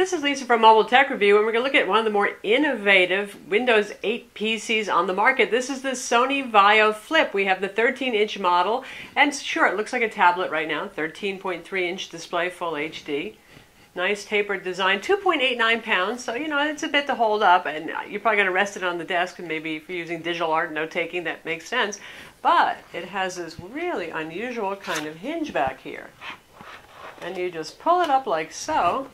This is Lisa from Mobile Tech Review, and we're going to look at one of the more innovative Windows 8 PCs on the market. This is the Sony VAIO Flip. We have the 13-inch model, and sure, it looks like a tablet right now. 13.3-inch display, full HD. Nice tapered design, 2.89 pounds, so it's a bit to hold up, and you're probably going to rest it on the desk, and maybe if you're using digital art note-taking, that makes sense. But it has this really unusual kind of hinge back here. And you just pull it up like so,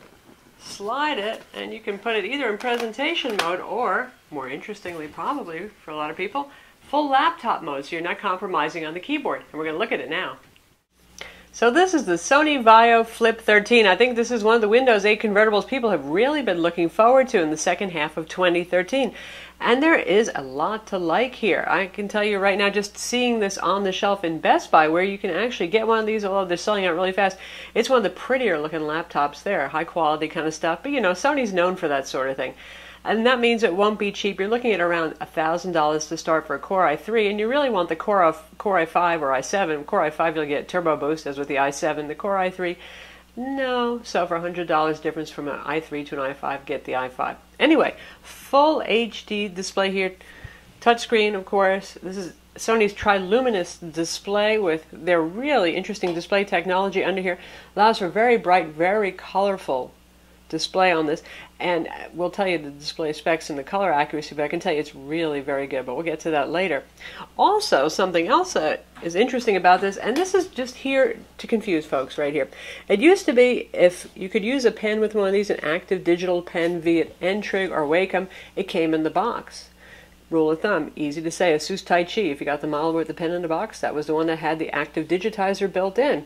slide it, and you can put it either in presentation mode or, more interestingly probably for a lot of people, full laptop mode, so you're not compromising on the keyboard. And we're going to look at it now. So this is the Sony VAIO Flip 13. I think this is one of the Windows 8 convertibles people have really been looking forward to in the second half of 2013. And there is a lot to like here. I can tell you right now, just seeing this on the shelf in Best Buy, where you can actually get one of these, although they're selling out really fast, it's one of the prettier looking laptops there, high quality kind of stuff. But Sony's known for that sort of thing. And that means it won't be cheap. You're looking at around $1,000 to start for a Core i3, and you really want the Core i5 or i7. Core i5 you'll get turbo boost, as with the i7. The Core i3, no. So for $100 difference from an i3 to an i5, get the i5. Anyway, full HD display here. Touchscreen, of course. This is Sony's triluminous display with their really interesting display technology under here. Allows for very bright, very colorful display on this, and we'll tell you the display specs and the color accuracy, but I can tell you it's really very good, but we'll get to that later. Also, something else that is interesting about this, and this is just here to confuse folks right here. It used to be if you could use a pen with one of these, an active digital pen via N-Trig or Wacom, it came in the box. Rule of thumb, easy to say, Asus Tai Chi, if you got the model with the pen in the box, that was the one that had the active digitizer built in.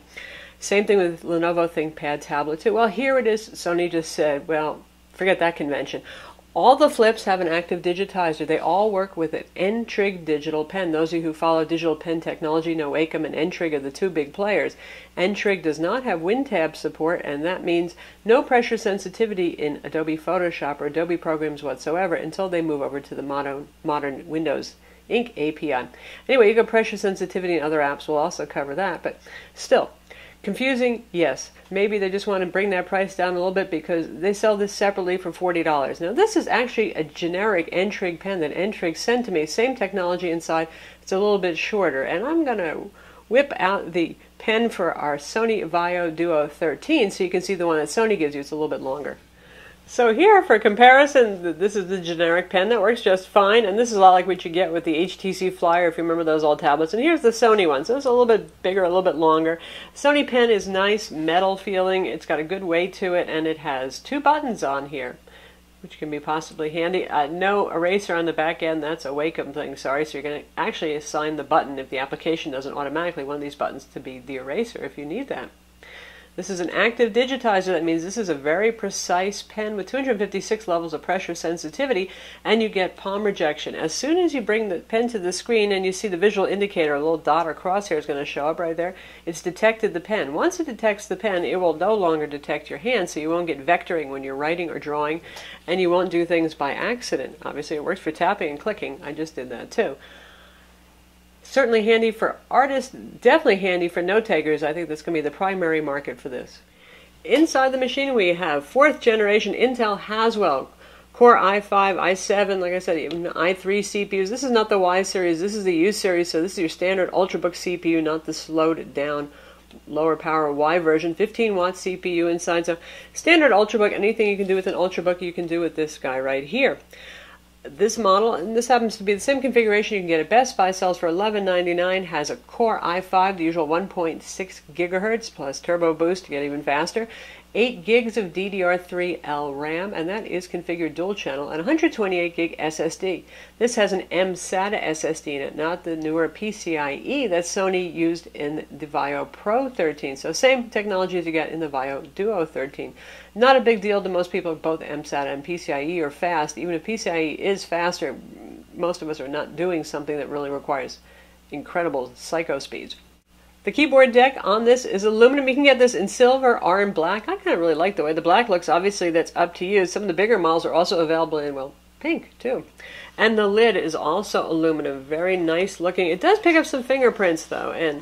Same thing with Lenovo ThinkPad tablet too. Well, here it is. Sony just said, well, forget that convention. All the flips have an active digitizer. They all work with an N-Trig digital pen. Those of you who follow digital pen technology know Wacom and N-Trig are the two big players. N-Trig does not have WinTab support, and that means no pressure sensitivity in Adobe Photoshop or Adobe programs whatsoever until they move over to the modern Windows Ink API. Anyway, you got pressure sensitivity in other apps. We'll also cover that, but still. Confusing? Yes. Maybe they just want to bring that price down a little bit because they sell this separately for $40. Now, this is actually a generic N-Trig pen that N-Trig sent to me. Same technology inside. It's a little bit shorter. And I'm going to whip out the pen for our Sony VAIO Duo 13 so you can see the one that Sony gives you. It's a little bit longer. So here, for comparison, this is the generic pen that works just fine, and this is a lot like what you get with the HTC Flyer, if you remember those old tablets. And here's the Sony one, so it's a little bit bigger, a little bit longer. Sony pen is nice, metal feeling, it's got a good weight to it, and it has two buttons on here, which can be possibly handy. No eraser on the back end, that's a Wacom thing, sorry, so you're going to actually assign the button, if the application doesn't automatically, one of these buttons to be the eraser if you need that. This is an active digitizer. That means this is a very precise pen with 256 levels of pressure sensitivity, and you get palm rejection. As soon as you bring the pen to the screen and you see the visual indicator, a little dot or crosshair is going to show up right there, it's detected the pen. Once it detects the pen, it will no longer detect your hand, so you won't get vectoring when you're writing or drawing, and you won't do things by accident. Obviously, it works for tapping and clicking. I just did that too. Certainly handy for artists, definitely handy for note takers. I think that's going to be the primary market for this. Inside the machine we have 4th generation Intel Haswell Core i5, i7, like I said, even i3 CPUs. This is not the Y series, this is the U series, so this is your standard Ultrabook CPU, not the slowed down lower power Y version. 15-watt CPU inside, so standard Ultrabook. Anything you can do with an Ultrabook you can do with this guy right here. This model, and this happens to be the same configuration you can get at Best Buy, sells for $11.99, has a Core i5, the usual 1.6 gigahertz plus turbo boost to get even faster, 8 gigs of DDR3L RAM, and that is configured dual channel, and 128 gig SSD. This has an mSATA SSD in it, not the newer PCIe that Sony used in the VAIO Pro 13. So same technology as you get in the VAIO Duo 13. Not a big deal to most people. Both mSATA and PCIe are fast. Even if PCIe is faster, most of us are not doing something that really requires incredible psycho speeds. The keyboard deck on this is aluminum. You can get this in silver or in black. I kind of really like the way the black looks. Obviously, that's up to you. Some of the bigger models are also available in, well, pink too. And the lid is also aluminum. Very nice looking. It does pick up some fingerprints though, and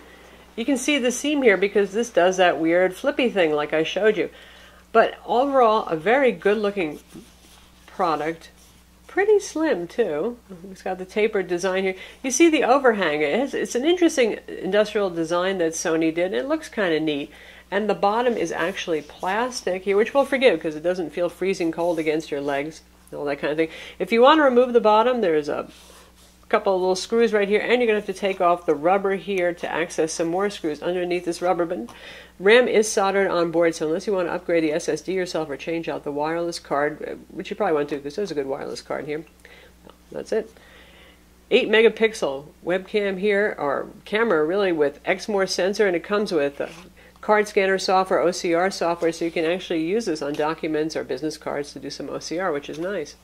you can see the seam here because this does that weird flippy thing like I showed you. But overall, a very good looking product. Pretty slim too. It's got the tapered design here. You see the overhang. It's an interesting industrial design that Sony did. It looks kind of neat. And the bottom is actually plastic here, which we'll forgive because it doesn't feel freezing cold against your legs, all that kind of thing. If you want to remove the bottom, there's a couple of little screws right here, and you're going to have to take off the rubber here to access some more screws underneath this rubber. But RAM is soldered on board, so unless you want to upgrade the SSD yourself or change out the wireless card, which you probably want to because there's a good wireless card here, that's it. 8 megapixel webcam here, or camera really, with Exmor sensor, and it comes with card scanner software, OCR software, so you can actually use this on documents or business cards to do some OCR, which is nice.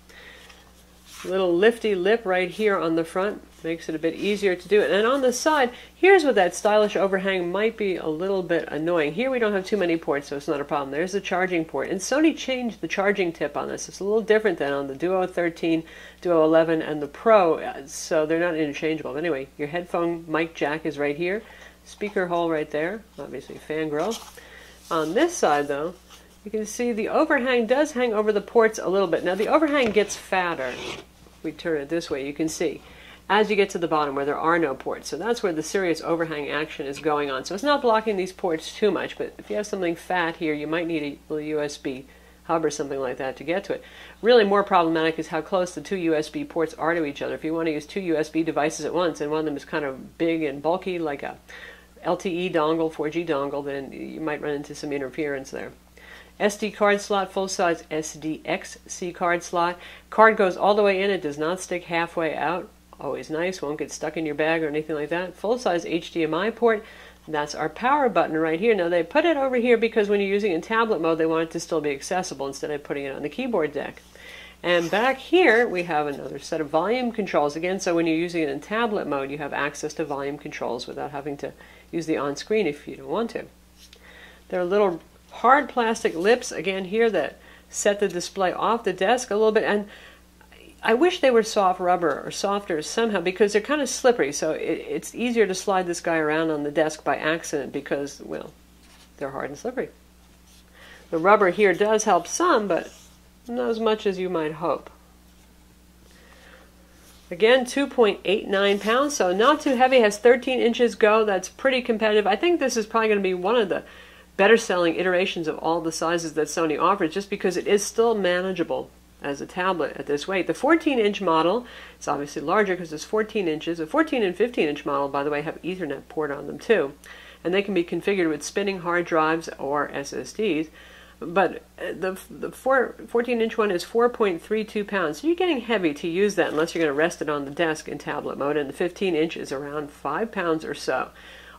Little lifty lip right here on the front makes it a bit easier to do it. And on the side, here's where that stylish overhang might be a little bit annoying. Here we don't have too many ports, so it's not a problem. There's the charging port. And Sony changed the charging tip on this. It's a little different than on the Duo 13, Duo 11, and the Pro, so they're not interchangeable. But anyway, your headphone mic jack is right here. Speaker hole right there, obviously fan grill. On this side, though, you can see the overhang does hang over the ports a little bit. Now, the overhang gets fatter. We turn it this way, you can see as you get to the bottom where there are no ports. So that's where the serious overhang action is going on. So it's not blocking these ports too much, but if you have something fat here, you might need a little USB hub or something like that to get to it. Really more problematic is how close the two USB ports are to each other. If you want to use two USB devices at once and one of them is kind of big and bulky like a LTE dongle, 4G dongle, then you might run into some interference there. SD card slot, full-size SDXC card slot. Card goes all the way in. It does not stick halfway out. Always nice. Won't get stuck in your bag or anything like that. Full-size HDMI port. That's our power button right here. Now, they put it over here because when you're using it in tablet mode, they want it to still be accessible instead of putting it on the keyboard deck. And back here, we have another set of volume controls. Again, so when you're using it in tablet mode, you have access to volume controls without having to use the on-screen if you don't want to. There are little hard plastic lips again here that set the display off the desk a little bit, and I wish they were soft rubber or softer somehow because they're kind of slippery, so it's easier to slide this guy around on the desk by accident because, well, they're hard and slippery. The rubber here does help some, but not as much as you might hope. Again, 2.89 pounds, so not too heavy, has 13 inches go. That's pretty competitive. I think this is probably going to be one of the better selling iterations of all the sizes that Sony offers just because it is still manageable as a tablet at this weight. The 14-inch model, it's obviously larger because it's 14 inches. The 14 and 15-inch model, by the way, have Ethernet port on them too. And they can be configured with spinning hard drives or SSDs. But the 14-inch one is 4.32 pounds. So you're getting heavy to use that unless you're going to rest it on the desk in tablet mode. And the 15-inch is around 5 pounds or so.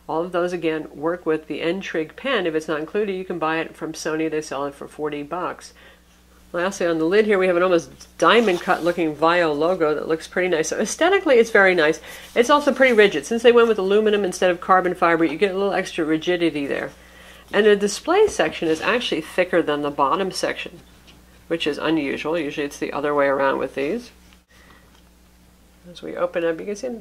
All of those, again, work with the N-Trig pen. If it's not included, you can buy it from Sony. They sell it for $40. Lastly, on the lid here, we have an almost diamond-cut looking VAIO logo that looks pretty nice. So aesthetically, it's very nice. It's also pretty rigid. Since they went with aluminum instead of carbon fiber, you get a little extra rigidity there. And the display section is actually thicker than the bottom section, which is unusual. Usually it's the other way around with these. As we open up, you can see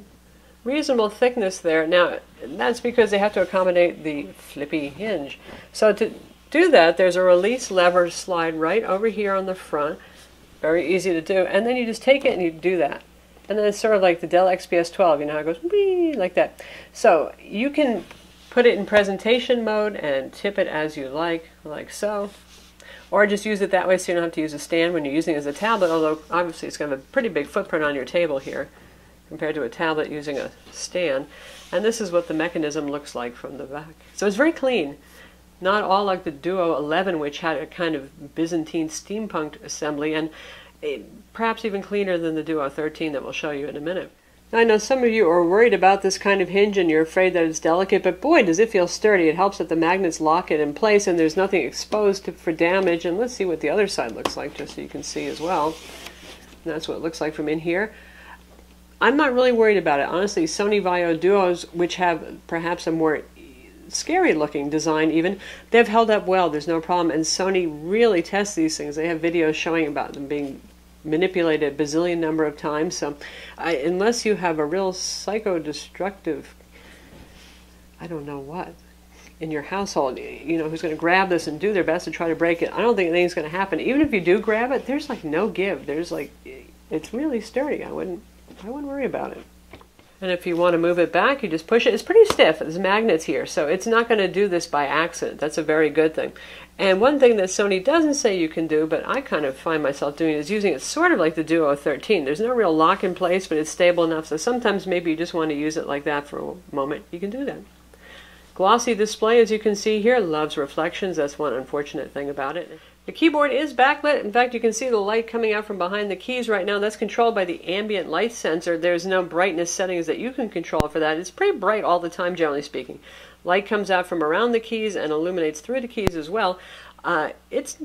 reasonable thickness there. Now, that's because they have to accommodate the flippy hinge. So to do that, there's a release lever slide right over here on the front. Very easy to do. And then you just take it and you do that. And then it's sort of like the Dell XPS 12. You know how it goes, whee, like that. So you can put it in presentation mode and tip it as you like so. Or just use it that way so you don't have to use a stand when you're using it as a tablet, although obviously it's going to have a pretty big footprint on your table here compared to a tablet using a stand. And this is what the mechanism looks like from the back. So it's very clean. Not all like the Duo 11, which had a kind of Byzantine steampunk assembly, and perhaps even cleaner than the Duo 13 that we'll show you in a minute. Now, I know some of you are worried about this kind of hinge and you're afraid that it's delicate, but boy, does it feel sturdy. It helps that the magnets lock it in place and there's nothing exposed for damage. And let's see what the other side looks like just so you can see as well. And that's what it looks like from in here. I'm not really worried about it. Honestly, Sony VAIO Duos, which have perhaps a more scary looking design even, they've held up well. There's no problem. And Sony really tests these things. They have videos showing about them being manipulated a bazillion number of times. So unless you have a real psychodestructive, I don't know what, in your household, you know, who's going to grab this and do their best to try to break it. I don't think anything's going to happen. Even if you do grab it, there's like no give. There's like, it's really sturdy. I wouldn't worry about it. And if you want to move it back, you just push it. It's pretty stiff. There's magnets here, so it's not going to do this by accident. That's a very good thing. And one thing that Sony doesn't say you can do, but I kind of find myself doing, is using it sort of like the Duo 13. There's no real lock in place, but it's stable enough, so sometimes maybe you just want to use it like that for a moment. You can do that. Glossy display, as you can see here, loves reflections. That's one unfortunate thing about it. The keyboard is backlit. In fact, you can see the light coming out from behind the keys right now. That's controlled by the ambient light sensor. There's no brightness settings that you can control for that. It's pretty bright all the time, generally speaking. Light comes out from around the keys and illuminates through the keys as well. It's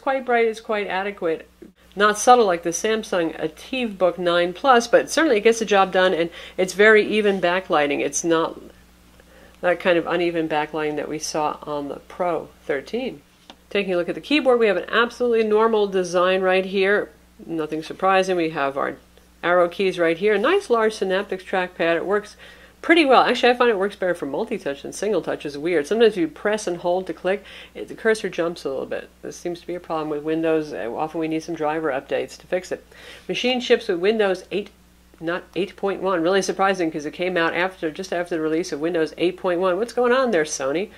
quite bright. It's quite adequate. Not subtle like the Samsung Ultrabook 9 Plus, but certainly it gets the job done, and it's very even backlighting. It's not that kind of uneven backlighting that we saw on the Pro 13. Taking a look at the keyboard, we have an absolutely normal design right here. Nothing surprising. We have our arrow keys right here. A nice large Synaptics trackpad. It works pretty well. Actually, I find it works better for multi-touch than single touch. Is weird. Sometimes you press and hold to click, the cursor jumps a little bit. This seems to be a problem with Windows. Often we need some driver updates to fix it. Machine ships with Windows 8, not 8.1. Really surprising because it came out just after the release of Windows 8.1. What's going on there, Sony?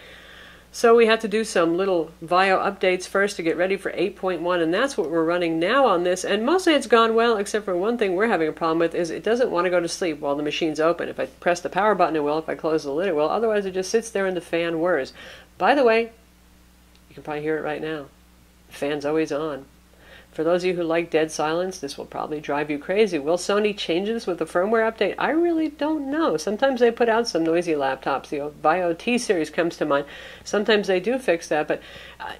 So we had to do some little VAIO updates first to get ready for 8.1, and that's what we're running now on this. And mostly it's gone well, except for one thing we're having a problem with is it doesn't want to go to sleep while the machine's open. If I press the power button, it will. If I close the lid, it will. Otherwise, it just sits there and the fan whirs. By the way, you can probably hear it right now. The fan's always on. For those of you who like dead silence, this will probably drive you crazy. Will Sony change this with the firmware update? I really don't know. Sometimes they put out some noisy laptops. The VAIO T series comes to mind. Sometimes they do fix that, but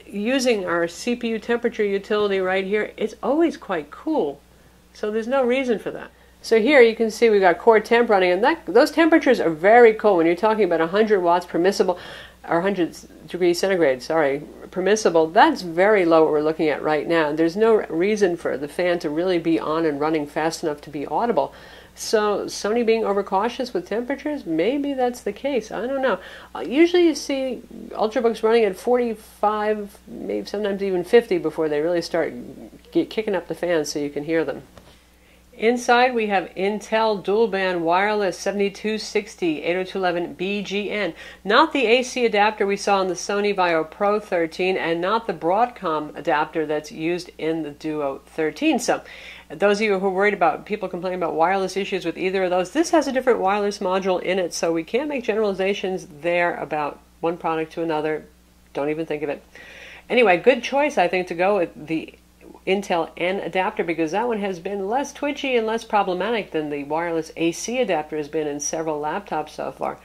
using our CPU temperature utility right here, it's always quite cool. So there's no reason for that. So here you can see we've got core temp running, and those temperatures are very cool. When you're talking about 100 watts permissible, or 100 degrees centigrade, sorry, permissible, that's very low what we're looking at right now. There's no reason for the fan to really be on and running fast enough to be audible. So Sony being overcautious with temperatures, maybe that's the case. I don't know. Usually you see Ultrabooks running at 45, maybe sometimes even 50 before they really start kicking up the fans so you can hear them. Inside we have Intel dual band wireless 7260 802.11BGN, not the AC adapter we saw in the Sony VAIO Pro 13 and not the Broadcom adapter that's used in the Duo 13. So those of you who are worried about people complaining about wireless issues with either of those, this has a different wireless module in it, so we can't make generalizations there about one product to another. Don't even think of it. Anyway, good choice I think to go with the Intel N adapter because that one has been less twitchy and less problematic than the wireless AC adapter has been in several laptops so far.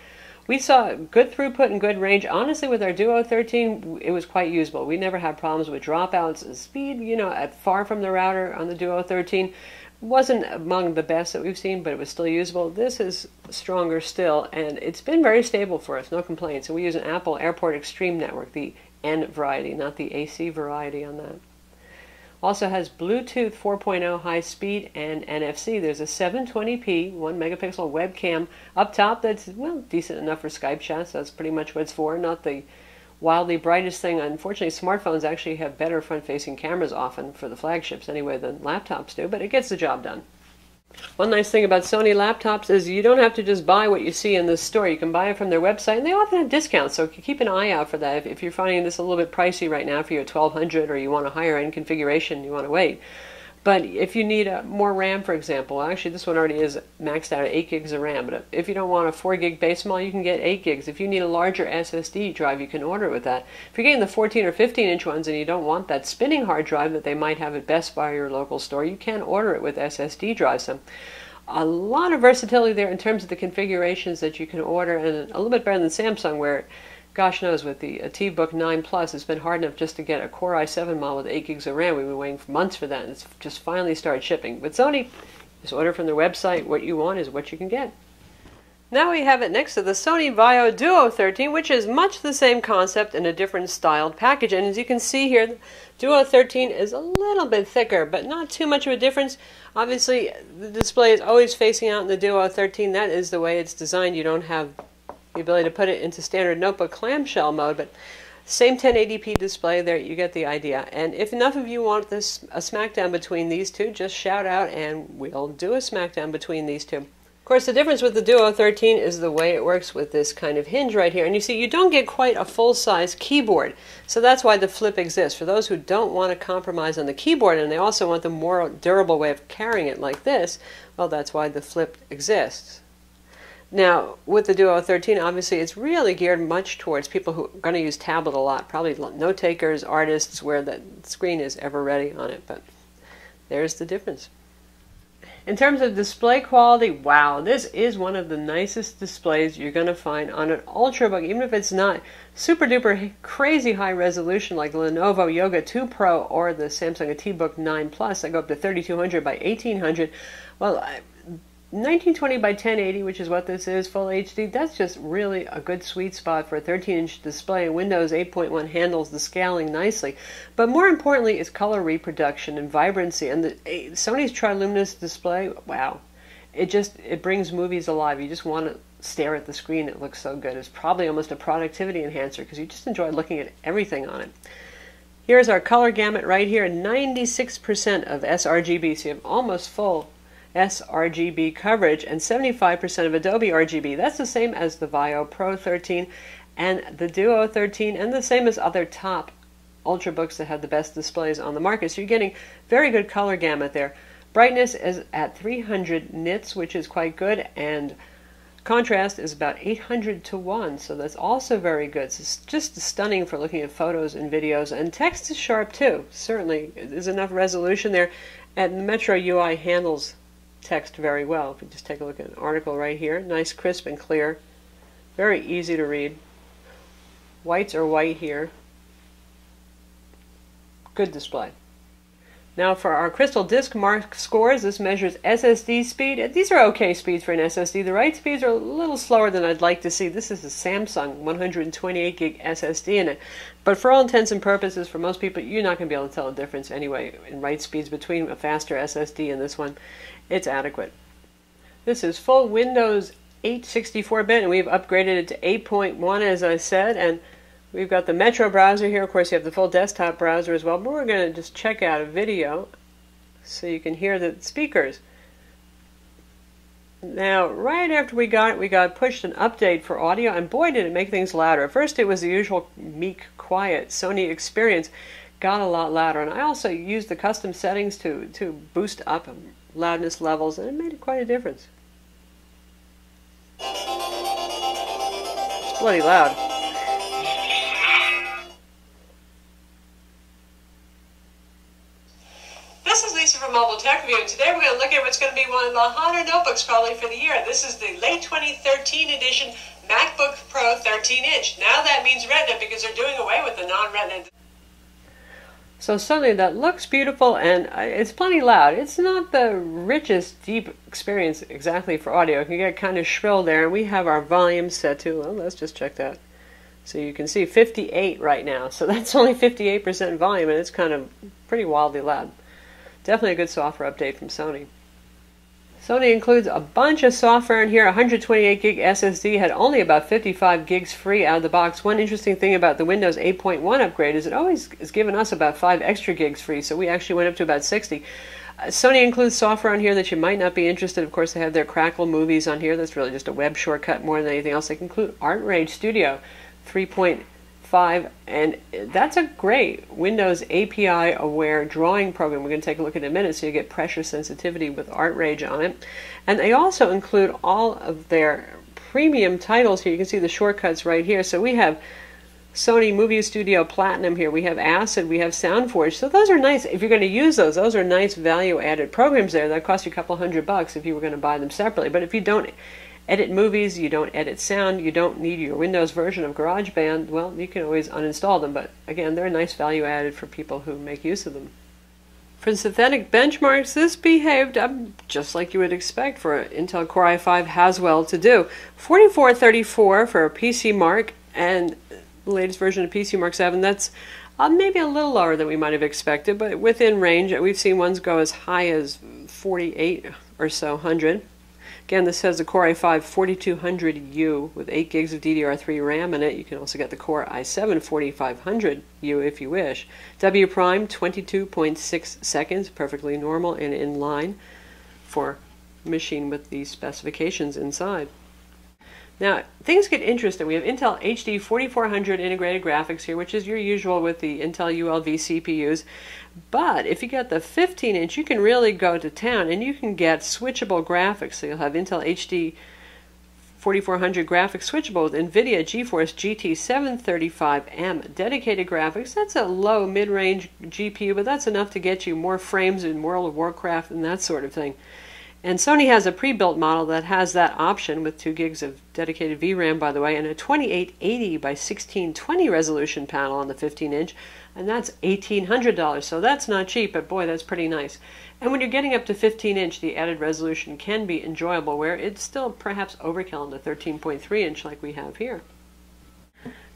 We saw good throughput and good range. Honestly, with our Duo 13, it was quite usable. We never had problems with dropouts and speed, you know, at far from the router on the Duo 13. Wasn't among the best that we've seen, but it was still usable. This is stronger still, and it's been very stable for us, no complaints. And we use an Apple Airport Extreme network, the N variety, not the AC variety on that. Also has Bluetooth 4.0 high speed and NFC. There's a 720p 1 megapixel webcam up top that's, well, decent enough for Skype chats. That's pretty much what it's for. Not the wildly brightest thing. Unfortunately, smartphones actually have better front-facing cameras often for the flagships anyway than laptops do, but it gets the job done. One nice thing about Sony laptops is you don't have to just buy what you see in the store. You can buy it from their website, and they often have discounts, so keep an eye out for that. If you're finding this a little bit pricey right now for your 1200 or you want a higher-end configuration, you want to wait. But if you need more RAM, for example, actually this one already is maxed out at 8 gigs of RAM, but if you don't want a 4 gig base model, you can get 8 gigs. If you need a larger SSD drive, you can order it with that. If you're getting the 14 or 15 inch ones and you don't want that spinning hard drive that they might have at Best Buy or your local store, you can order it with SSD drives. So a lot of versatility there in terms of the configurations that you can order, and a little bit better than Samsung, where gosh knows, with the Ultrabook 9 Plus, it's been hard enough just to get a Core i7 model with 8 gigs of RAM. We've been waiting for months for that, and it's just finally started shipping. With Sony, just order from their website. What you want is what you can get. Now we have it next to the Sony VAIO Duo 13, which is much the same concept in a different styled package. And as you can see here, the Duo 13 is a little bit thicker, but not too much of a difference. Obviously, the display is always facing out in the Duo 13. That is the way it's designed. You don't have the ability to put it into standard notebook clamshell mode, but same 1080p display there, you get the idea. And if enough of you want this a smackdown between these two, just shout out and we'll do a smackdown between these two. Of course, the difference with the Duo 13 is the way it works with this kind of hinge right here. And you see, you don't get quite a full-size keyboard. So that's why the Flip exists. For those who don't want to compromise on the keyboard and they also want the more durable way of carrying it like this, well, that's why the Flip exists. Now, with the Duo 13, obviously, it's really geared much towards people who are going to use tablet a lot, probably note takers, artists, where the screen is ever ready on it. But there's the difference. In terms of display quality, wow, this is one of the nicest displays you're going to find on an Ultrabook, even if it's not super duper crazy high resolution like the Lenovo Yoga 2 Pro or the Samsung ATBook 9 Plus that go up to 3200 by 1800. Well, 1920 by 1080, which is what this is, full HD, that's just really a good sweet spot for a 13-inch display, and Windows 8.1 handles the scaling nicely. But more importantly is color reproduction and vibrancy, and Sony's triluminous display, wow, it brings movies alive. You just want to stare at the screen. It looks so good. It's probably almost a productivity enhancer because you just enjoy looking at everything on it. Here's our color gamut right here, 96% of sRGB, so you have almost full sRGB coverage and 75% of Adobe RGB. That's the same as the VAIO Pro 13 and the Duo 13, and the same as other top Ultrabooks that have the best displays on the market. So you're getting very good color gamut there. Brightness is at 300 nits, which is quite good, and contrast is about 800 to 1, so that's also very good. So it's just stunning for looking at photos and videos, and text is sharp too. Certainly, there's enough resolution there, and the Metro UI handles text very well. If you just take a look at an article right here, nice, crisp, and clear. Very easy to read. Whites are white here. Good display. Now for our Crystal Disk Mark scores, this measures SSD speed. These are okay speeds for an SSD. The write speeds are a little slower than I'd like to see. This is a Samsung 128 gig SSD in it. But for all intents and purposes, for most people, you're not going to be able to tell the difference anyway in write speeds between a faster SSD and this one. It's adequate. This is full Windows 8 64-bit, and we've upgraded it to 8.1, as I said, and we've got the Metro browser here. Of course, you have the full desktop browser as well, but we're going to just check out a video so you can hear the speakers. Now, right after we got pushed an update for audio, and boy, did it make things louder. At first, it was the usual meek, quiet Sony experience. Got a lot louder, and I also used the custom settings to boost up loudness levels, and it made quite a difference. It's bloody loud. This is Lisa from Mobile Tech Review, and today we're going to look at what's going to be one of the hotter notebooks probably for the year. This is the late 2013 edition MacBook Pro 13-inch. Now that means Retina because they're doing away with the non-Retina. So suddenly that looks beautiful, and it's plenty loud. It's not the richest, deep experience exactly for audio. It can get kind of shrill there, and we have our volume set to, well, let's just check that. So you can see 58 right now. So that's only 58% volume, and it's kind of pretty wildly loud. Definitely a good software update from Sony. Sony includes a bunch of software in here. 128 gig SSD had only about 55 gigs free out of the box. One interesting thing about the Windows 8.1 upgrade is it always has given us about 5 extra gigs free, so we actually went up to about 60. Sony includes software on here that you might not be interested in. Of course, they have their Crackle movies on here. That's really just a web shortcut more than anything else. They include ArtRage Studio 3.5, and that's a great Windows API-aware drawing program. We're going to take a look at it in a minute, so you get pressure sensitivity with ArtRage on it. And they also include all of their premium titles here. You can see the shortcuts right here. So we have Sony Movie Studio Platinum here. We have Acid. We have SoundForge. So those are nice. If you're going to use those are nice value-added programs there. That cost you a couple $100 if you were going to buy them separately. But if you don't edit movies, you don't edit sound, you don't need your Windows version of GarageBand, well, you can always uninstall them. But again, they're a nice value added for people who make use of them. For synthetic benchmarks, this behaved just like you would expect for an Intel Core i5 Haswell to do. 4434 for a PC Mark, and the latest version of PC Mark 7, that's maybe a little lower than we might have expected, but within range. We've seen ones go as high as 48 or so hundred. Again, this has the Core i5-4200U with 8 gigs of DDR3 RAM in it. You can also get the Core i7-4500U if you wish. W prime 22.6 seconds, perfectly normal and in line for a machine with these specifications inside. Now, things get interesting. We have Intel HD 4400 integrated graphics here, which is your usual with the Intel ULV CPUs. But if you get the 15-inch, you can really go to town, and you can get switchable graphics. So you'll have Intel HD 4400 graphics switchable with NVIDIA GeForce GT 735M dedicated graphics. That's a low mid-range GPU, but that's enough to get you more frames in World of Warcraft and that sort of thing. And Sony has a pre-built model that has that option with 2 gigs of dedicated VRAM, by the way, and a 2880 by 1620 resolution panel on the 15-inch, and that's $1,800. So that's not cheap, but boy, that's pretty nice. And when you're getting up to 15-inch, the added resolution can be enjoyable, where it's still perhaps overkill on the 13.3-inch like we have here.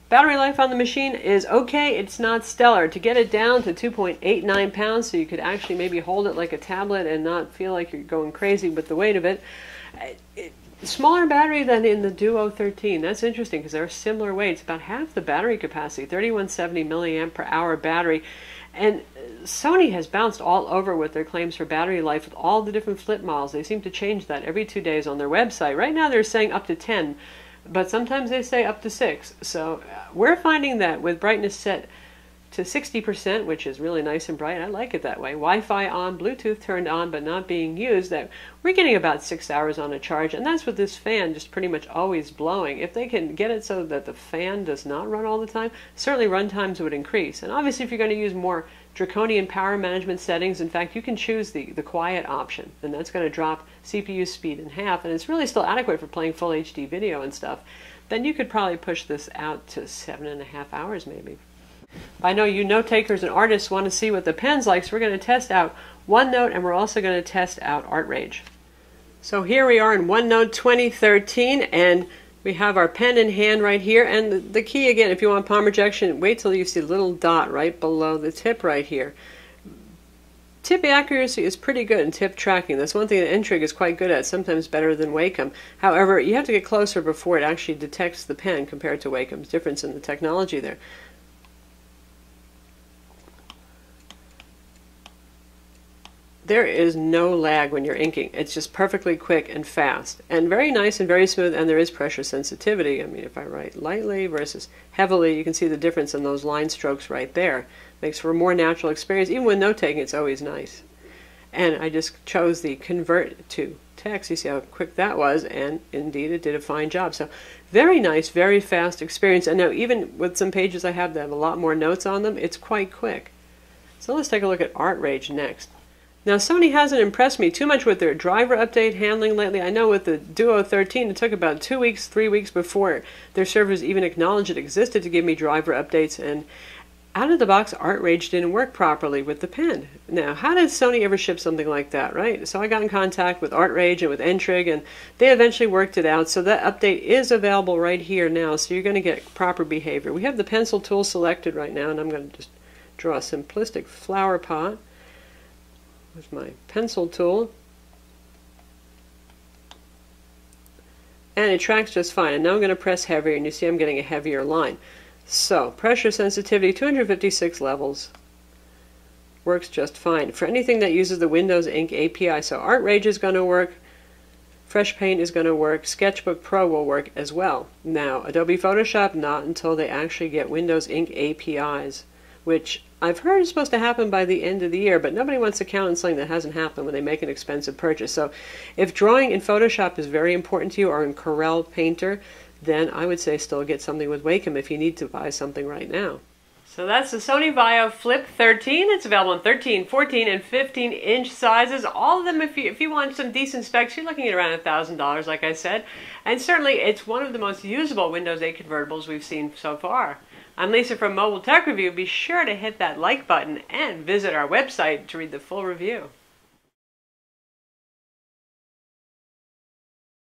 Battery life on the machine is okay. It's not stellar. To get it down to 2.89 pounds, so you could actually maybe hold it like a tablet and not feel like you're going crazy with the weight of it. Smaller battery than in the Duo 13. That's interesting because they're similar weights, about half the battery capacity, 3170 milliamp per hour battery. And Sony has bounced all over with their claims for battery life with all the different Flip models. They seem to change that every 2 days on their website. Right now they're saying up to 10. But sometimes they say up to 6. So we're finding that with brightness set to 60%, which is really nice and bright, I like it that way, Wi-Fi on, Bluetooth turned on but not being used, that we're getting about 6 hours on a charge. And that's with this fan just pretty much always blowing. If they can get it so that the fan does not run all the time, certainly run times would increase. And obviously if you're going to use more draconian power management settings, in fact, you can choose the quiet option, and that's going to drop CPU speed in half, and it's really still adequate for playing full HD video and stuff. Then you could probably push this out to 7.5 hours maybe. I know you note takers and artists want to see what the pen's like, so we're going to test out OneNote, and we're also going to test out ArtRage. So here we are in OneNote 2013, and we have our pen in hand right here, and the key again, if you want palm rejection, wait till you see the little dot right below the tip right here. Tip accuracy is pretty good in tip tracking. That's one thing that N-Trig is quite good at, sometimes better than Wacom. However, you have to get closer before it actually detects the pen compared to Wacom's difference in the technology there. There is no lag when you're inking. It's just perfectly quick and fast, and very nice and very smooth, and there is pressure sensitivity. I mean, if I write lightly versus heavily, you can see the difference in those line strokes right there. Makes for a more natural experience. Even when note-taking, it's always nice. And I just chose the convert to text. You see how quick that was, and indeed it did a fine job. So very nice, very fast experience. And now even with some pages I have that have a lot more notes on them, it's quite quick. So let's take a look at ArtRage next. Now, Sony hasn't impressed me too much with their driver update handling lately. I know with the Duo 13, it took about 2 weeks, 3 weeks before their servers even acknowledged it existed to give me driver updates, and out of the box, ArtRage didn't work properly with the pen. Now, how did Sony ever ship something like that, right? So I got in contact with ArtRage and with N-Trig, and they eventually worked it out. So that update is available right here now, so you're going to get proper behavior. We have the pencil tool selected right now, and I'm going to just draw a simplistic flower pot with my pencil tool, and it tracks just fine. And now I'm going to press heavier, and you see I'm getting a heavier line. So pressure sensitivity 256 levels works just fine for anything that uses the Windows Ink API. So ArtRage is going to work, Fresh Paint is going to work, Sketchbook Pro will work as well. Now Adobe Photoshop, not until they actually get Windows Ink APIs, which I've heard is supposed to happen by the end of the year, but nobody wants to count on something that hasn't happened when they make an expensive purchase. So if drawing in Photoshop is very important to you, or in Corel Painter, then I would say still get something with Wacom if you need to buy something right now. So that's the Sony VAIO Flip 13. It's available in 13, 14, and 15-inch sizes. All of them, if you want some decent specs, you're looking at around $1,000, like I said. And certainly, it's one of the most usable Windows 8 convertibles we've seen so far. I'm Lisa from Mobile Tech Review. Be sure to hit that like button and visit our website to read the full review.